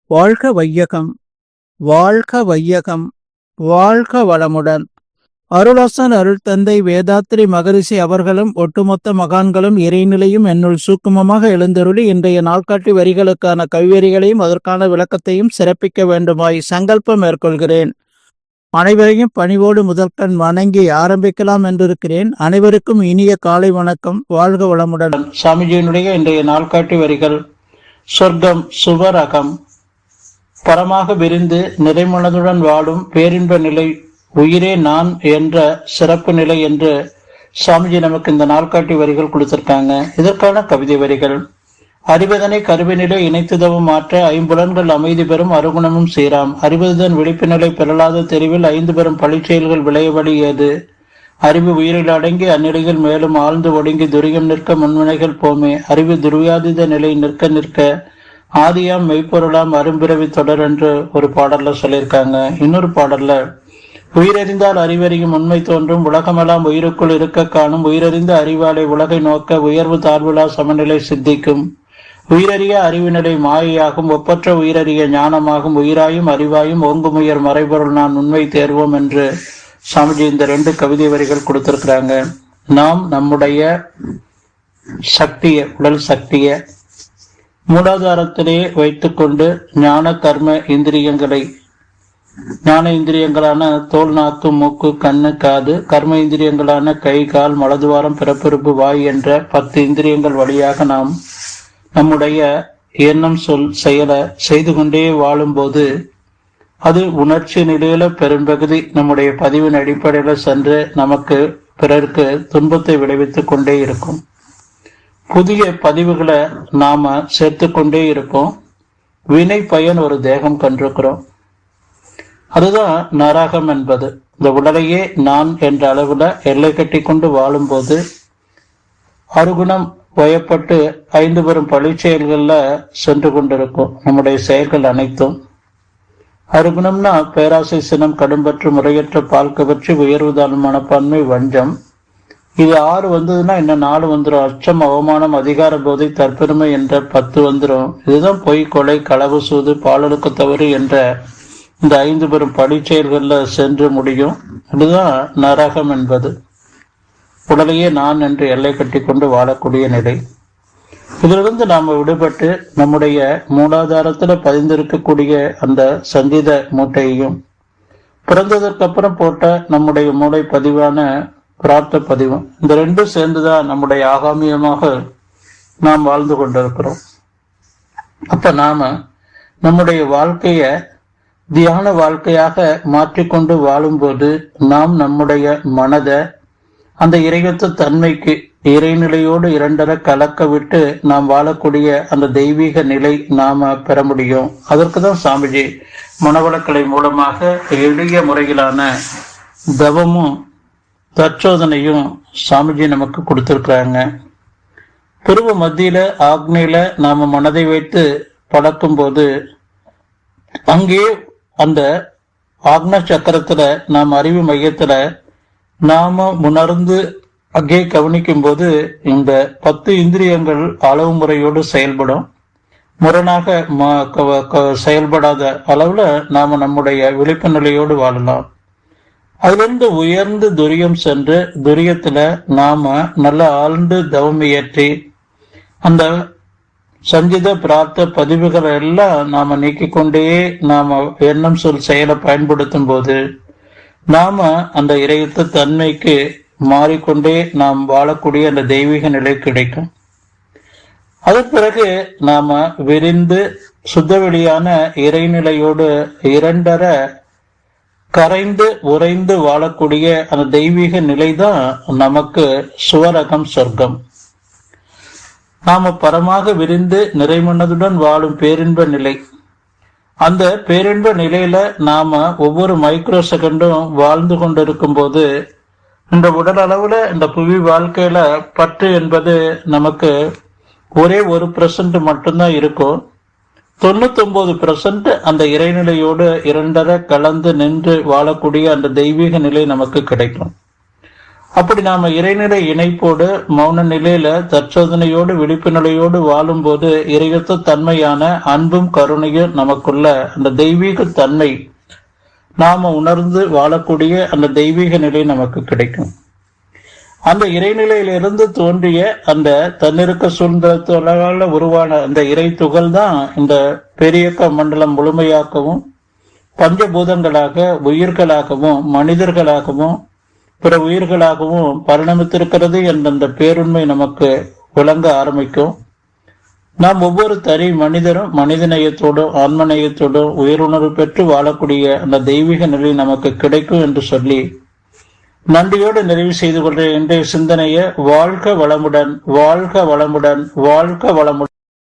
வாழ்க வையகம், வாழ்க வையகம், வாழ்க வளமுடன். அருளாசன் அருள் தந்தை வேதாத்ரி மகரிஷி அவர்களும் ஒட்டுமொத்த மகான்களும் இறைநிலையும் என்னுள் சூக்குமமாக எழுந்தருளி இன்றைய நாள்காட்டி வரிகளுக்கான கவிவரிகளையும் அதற்கான விளக்கத்தையும் சிறப்பிக்க வேண்டுமாய் சங்கல்பம் மேற்கொள்கிறேன். அனைவரையும் பணிவோடு முதற்கண் வணங்கி ஆரம்பிக்கலாம் என்றிருக்கிறேன். அனைவருக்கும் இனிய காலை வணக்கம். வாழ்க வளமுடன். சாமிஜியினுடைய இன்றைய நாள்காட்டி வரிகள்: சொர்க்கம் சுவரகம், பரமாக விரிந்து நிறைமனதுடன் வாழும் பேரின்ப நிலை, உயிரே நான் என்ற சிறப்பு நிலை என்று சாமிஜி நமக்கு இந்த நாள்காட்டி வரிகள் கொடுத்திருக்காங்க. இதற்கான கவிதை வரிகள்: அறிவதனை கருவினிலை இணைத்துதவும் மாற்ற ஐம்புலன்கள் அமைதி பெறும் அருகுணமும் சீராம். அறிவதுதன் விழிப்பு நிலை பெறலாத தெரிவில் ஐந்து பெறும் பழிச்செயல்கள் விளையபடி ஏது. அறிவு உயிரில் அடங்கி அந்நிலையில் மேலும் ஆழ்ந்து ஒடுங்கி துரியம் நிற்க முன்வினைகள் போமே. அறிவு துரியாதித நிலை நிற்க நிற்க ஆதியாம் மெய்ப்பொருளாம் அரும்பிறவி தொடர் என்று ஒரு பாடல்ல சொல்லியிருக்காங்க. இன்னொரு பாடல்ல உயிரறிந்தால் அறிவறியும் உண்மை தோன்றும், உலகமெல்லாம் உயிருக்குள் இருக்க காணும், உயிரறிந்த அறிவாலை உலகை நோக்க உயர்வு தாழ்வுலா சமநிலை சித்திக்கும். உயிரறிய அறிவுநிலை மாயையாகும், ஒப்பற்ற உயிரறிய ஞானமாகும், உயிராயும் அறிவாயும் ஓங்கும் உயர் மறைபொருள் நான் உண்மை தேர்வோம் என்று சாமிஜி இந்த 2 கவிதை வரிகள் கொடுத்திருக்கிறாங்க. நாம் நம்முடைய சக்திய, உடல் சக்திய மூலாதாரத்திலே வைத்துக்கொண்டு ஞான கர்ம இந்திரியங்களை, ஞான இந்திரியங்களான தோல், நாக்கு, மூக்கு, கண்ணு, காது, கர்ம இந்திரியங்களான கை, கால், மலதுவாரம், பிறப்பிறப்பு, வாய் என்ற 10 இந்திரியங்கள் வழியாக நாம் நம்முடைய எண்ணம், சொல், செயலை செய்து கொண்டே வாழும்போது அது உணர்ச்சி நிலையில பெரும்பகுதி நம்முடைய பதிவின் அடிப்படையில சென்று நமக்கு பிறருக்கு துன்பத்தை விளைவித்துக் கொண்டே இருக்கும். புதிய பதிவுகளை நாம சேர்த்து கொண்டே இருப்போம். வினை பயன் ஒரு தேகம் கண்டிருக்கிறோம். அதுதான் நரகம் என்பது. இந்த உடலையே நான் என்ற அளவுல எல்லை கட்டி கொண்டு வாழும்போது அருகுணம் வயப்பட்டு 5 பெறும் பழி செயல்கள்ல சென்று கொண்டிருக்கும் நம்முடைய செயல்கள் அனைத்தும். அருகுணம்னா பேராசை, சினம், கடும்பற்று, முறையற்ற, பால் கவர்ச்சி, உயர்வுதான மனப்பான்மை, வஞ்சம். இது 6 வந்ததுன்னா இன்னும் 4 வந்துடும். அச்சம், அவமானம், அதிகார போதை, தற்பெருமை என்ற 10 வந்துடும். இதுதான் பொய், கொலை, களவு, சூது, பாலொழுக்க தவறு என்ற இந்த 5 பெறும் பழி செயல்கள்ல சென்று முடியும். இதுதான் நரகம் என்பது. உடலையே நான் என்று எல்லை கட்டி கொண்டு வாழக்கூடிய நிலை. இதிலிருந்து நாம விடுபட்டு நம்முடைய மூலாதாரத்துல பதிந்திருக்கக்கூடிய அந்த சங்கீத மூட்டையையும், பிறந்ததற்கு அப்புறம் போட்ட நம்முடைய மூளை பதிவான பிரார்த்த பதிவு, இந்த 2 சேர்ந்துதான் நம்முடைய ஆகாமியமாக நாம் வாழ்ந்து கொண்டிருக்கிறோம். அப்ப நாம நம்முடைய வாழ்க்கைய தியான வாழ்க்கையாக மாற்றிக்கொண்டு வாழும்போது நாம் நம்முடைய மனதை அந்த இறையற்ற தன்மைக்கு, இறைநிலையோடு இரண்டரை கலக்க விட்டு நாம் வாழக்கூடிய அந்த தெய்வீக நிலை நாம பெற முடியும். அதற்கு தான் சாமிஜி மனவளக்கலை மூலமாக எளிய முறையிலான தவமும் தற்சோதனையும் சாமிஜி நமக்கு கொடுத்திருக்கிறாங்க. புருவ மத்தியில ஆக்னியில நாம மனதை வைத்து பழக்கும் போது அங்கே அந்த ஆக்ன சக்கரத்துல நாம் அறிவு மையத்துல நாம உணர்ந்து அங்கே கவனிக்கும் போது இந்த 10 இந்திரியங்கள் அளவு முறையோடு செயல்படும். முரணாக செயல்படாத அளவுல நாம நம்முடைய விழிப்பு நிலையோடு வாழலாம். அதிலிருந்து உயர்ந்து துரியம் சென்று துரியத்துல நாம நல்ல ஆழ்ந்து தவம் இயற்றி அந்த சஞ்சித பிரார்த்த பதிவுகளை எல்லாம் நாம நீக்கிக்கொண்டே நாம எண்ணம், சொல், செயலை பயன்படுத்தும் போது நாம அந்த இறையற்ற தன்மைக்கு மாறிக்கொண்டே நாம் வாழக்கூடிய அந்த தெய்வீக நிலை கிடைக்கும். அதன் பிறகு நாம விரிந்து சுத்தவெளியான இறைநிலையோடு இரண்டரை கரைந்து உறைந்து வாழக்கூடிய அந்த தெய்வீக நிலைதான் நமக்கு சுவரகம், சொர்க்கம். நாம பரமாக விரிந்து நிறைமனதுடன் வாழும் பேரின்ப நிலை. அந்த பேரின்ப நிலையில நாம ஒவ்வொரு மைக்ரோ செகண்டும் வாழ்ந்து கொண்டிருக்கும் போது இந்த உடல் அளவுல இந்த புவி வாழ்க்கையில பற்று என்பது நமக்கு ஒரே 1% மட்டும்தான் இருக்கும். 99% அந்த இறைநிலையோடு இரண்டரை கலந்து நின்று வாழக்கூடிய அந்த தெய்வீக நிலை நமக்கு கிடைக்கும். அப்படி நாம இறைநிலை இணைப்போடு மௌன நிலையில தற்சோதனையோடு விழிப்பு நிலையோடு வாழும்போது இறையத்த தன்மையான அன்பும் கருணையும் நமக்குள்ள அந்த தெய்வீக தன்மை நாம உணர்ந்து வாழக்கூடிய அந்த தெய்வீக நிலை நமக்கு கிடைக்கும். அந்த இறைநிலையிலிருந்து தோன்றிய அந்த தன்னிருக்க சூழ்நிலத்தால உருவான அந்த இறை துகள் தான் இந்த பெரியக்க மண்டலம் முழுமையாக்கவும் பஞ்சபூதங்களாக உயிர்களாகவும் மனிதர்களாகவும் பிற உயிர்களாகவும் பரிணமித்திருக்கிறது என்ற அந்த பேருண்மை நமக்கு விளங்க ஆரம்பிக்கும். நாம் ஒவ்வொரு தனி மனிதரும் மனிதநேயத்தோடும் ஆன்மநேயத்தோடும் உயிருணர்வு பெற்று வாழக்கூடிய அந்த தெய்வீக நிலை நமக்கு கிடைக்கும் என்று சொல்லி நன்றியோடு நிறைவு செய்து கொள்கிற இன்றைய சிந்தனையை வாழ்க வளமுடன், வாழ்க வளமுடன், வாழ்க வளமுடன்.